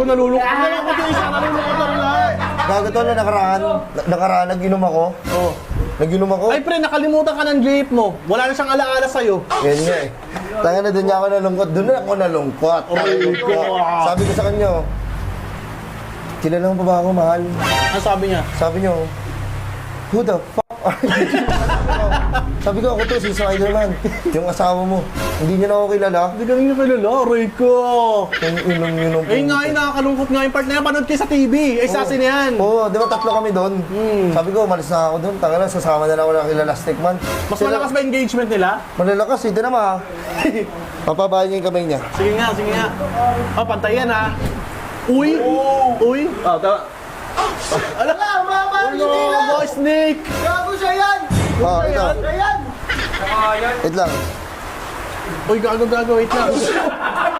nalulungkot na lang ako din isa, nalulungkot na rin lahat. Gago tol, na nakaraan, nag-inom ako. Oh. Nag-inom ako. Ay pre, nakalimutan ka ng jeep mo. Wala na siyang alaala sa'yo. Yan nga eh. Tanga na doon niya ako nalungkot. Doon na ako nalungkot. Sabi ko sa kanya, kilala mo pa ba ako, mahal? Ano sabi niya? Sabi niyo, who the fuck are you? Sabi ko, ako to, si Spider-Man. Yung asawa mo. Hindi niya na ako kilala. Hindi ka rin niya kilala, aray ko. Yung inom-inom. Eh nga yun, nakakalungkot nga yung part na yan. Panood kayo sa TV. Eh, sasin na yan. Oo, di ba tatlo kami doon? Sabi ko, malis na ako doon. Tanga na, sasama na lang ako na kila Lastic Man. Mas malakas ba engagement nila? Malalakas, hindi naman ha. Papabayan niya yung kamay niya. Sige nga, sige nga. Oh, pantayan ha. Uy! Uy! Oh, tama. Wala, umama ang Ano, boy, Snake! Gago siya yan! Oh, ito. Siya yan! Wait lang. Uy, gago, wait lang.